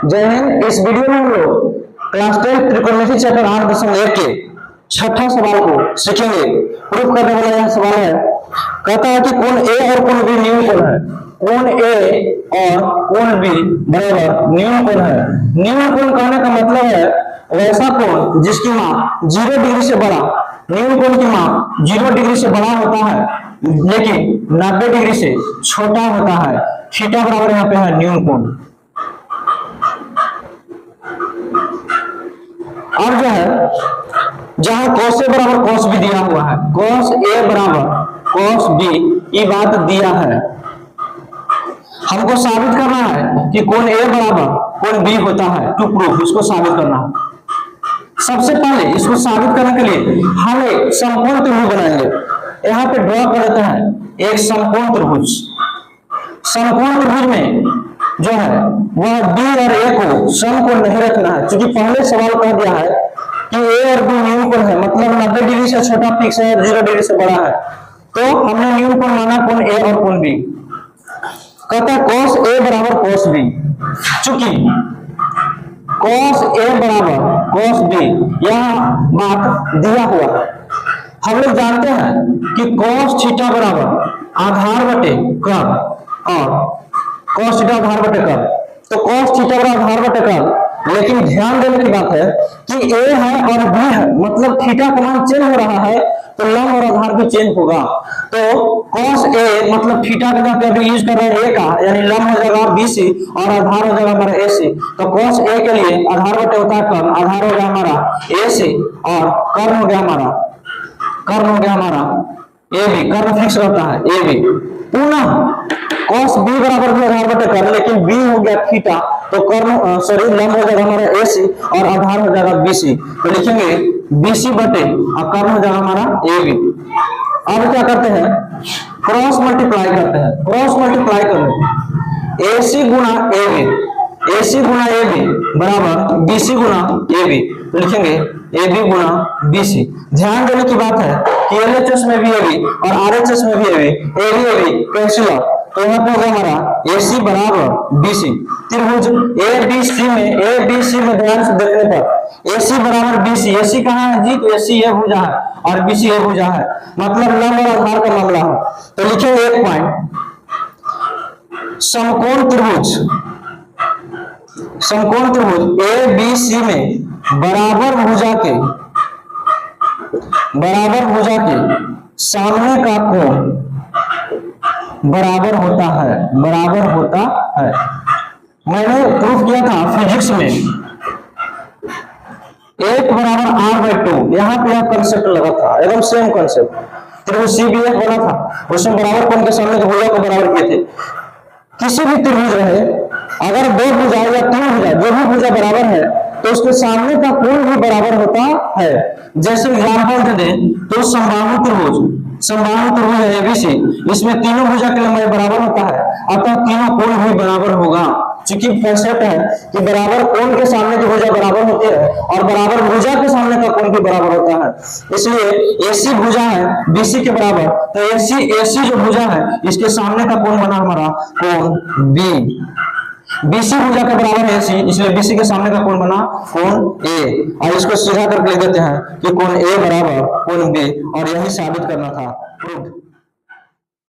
जय हिंद। इस वीडियो में हम लोग क्लास 10 त्रिकोणमिति चैप्टर 8.1 के छठा सवाल को सीखेंगे। प्रूफ करने वाला यह सवाल है, कहता है कि कोण ए और कोण बी न्यून कोण है। कोण ए और कोण बी बराबर न्यून कोण है। न्यून कोण कहने का मतलब है वैसा कोण जिसकी माप 0 डिग्री से बड़ा, न्यून कोण की माप 0 डिग्री से बड़ा होता है लेकिन 90 डिग्री से छोटा होता है। थीटा बराबर यहाँ पे है न्यून कोण। और जो है जहां cos ए बराबर cos बी दिया हुआ है, cos ए बराबर cos बी ये बात दिया है, हमको साबित करना है कि कोण ए बराबर कोण बी होता है। टू प्रूफ इसको साबित करना है। सबसे पहले इसको साबित करने के लिए हम एक समकोण त्रिभुज बनाएंगे। यहाँ पे ड्रॉ कर देते हैं एक समकोण त्रिभुज। समकोण त्रिभुज में जो है वह बी और ए को समकोण नहीं रखना है, क्योंकि पहले सवाल कह दिया है कि ए और बी न्यून कोण है, मतलब 90 डिग्री से छोटा फिक्स है, 0 डिग्री से बड़ा है, तो हमने न्यून कोण माना कोण ए और कोण बी। कहता है cos ए बराबर cos बी, चूंकि cos ए बराबर cos बी यह बात दिया हुआ है। हम लोग जानते हैं कि cos थीटा बराबर आधार बटे कब और cos थीटा आधार बटे कब, तो cos थीटा बराबर आधार बटे कब। लेकिन ध्यान देने की बात है कि a है और b है, मतलब थीटा का मान चेंज हो रहा है तो लंब और आधार भी चेंज होगा। तो cos a मतलब थीटा का जगह पे यूज कर रहे हैं a का, यानी लंब हो जाएगा bc और आधार हो जाएगा हमारा ac। तो cos a के लिए आधार बटे होता है कर्ण, आधार हो गया हमारा ac और कर्ण हो गया हमारा ab। कर्ण फिक्स रहता है ab। पुनः cos b बराबर भी आधार बटे कर्ण, लेकिन b हो गया थीटा तो कर्ण सॉरी लंब हो जाएगा हमारा ac और आधार हो जाएगा bc। तो लिखेंगे bc बटे और कर्ण हो जाएगा हमारा ab। अब क्या करते हैं, क्रॉस मल्टीप्लाई करते हैं। क्रॉस मल्टीप्लाई करें ac गुना ab बराबर bc गुना ab, तो लिखेंगे ab गुना bc। ध्यान देने की बात है कि LHS में भी ab और RHS में भी ab कैंसिल आउट, तो यहाँ पे होगा हमारा AC बराबर BC। त्रिभुज ABC में ध्यान से देखने पर AC बराबर BC, AC कहाँ है जी, तो AC ये भुजा है और BC ये भुजा है, मतलब लंब और आधार का मामला है। तो लिखेंगे एक पॉइंट, समकोण त्रिभुज ABC में बराबर भुजा के सामने का कोण बराबर होता है। मैंने प्रूफ किया था फिजिक्स में 1 बराबर r/2, यहाँ पे यह कंसेप्ट लगा था, एकदम सेम कंसेप्ट। त्रिभुज CBF बना था, उसमें बराबर कोण के सामने के भुजा को बराबर किए थे। किसी भी त्रिभुज रहे, अगर 2 भुजा या 3 भुजा, जो भी भुजा बराबर है तो उसके सामने का कोण भी बराबर होता है। जैसे एग्जांपल दे दें तो समबाहु त्रिभुज है ABC, इसमें तीनों भुजा की लंबाई बराबर होता है, अतः तीनों कोण भी बराबर होगा। क्योंकि कंसेप्ट है कि बराबर कोण के सामने की भुजा बराबर होती है और बराबर भुजा के सामने का कोण भी बराबर होता है। इसलिए AC भुजा है BC के बराबर, तो AC जो भुजा है इसके सामने का कोण बना हमारा कोण B। BC भुजा के बराबर है AC, इसलिए BC के सामने का कोण बना कोण A। और इसको सीधा करके लिख देते हैं कि कोण A बराबर कोण B, और यही साबित करना था। प्रूफ।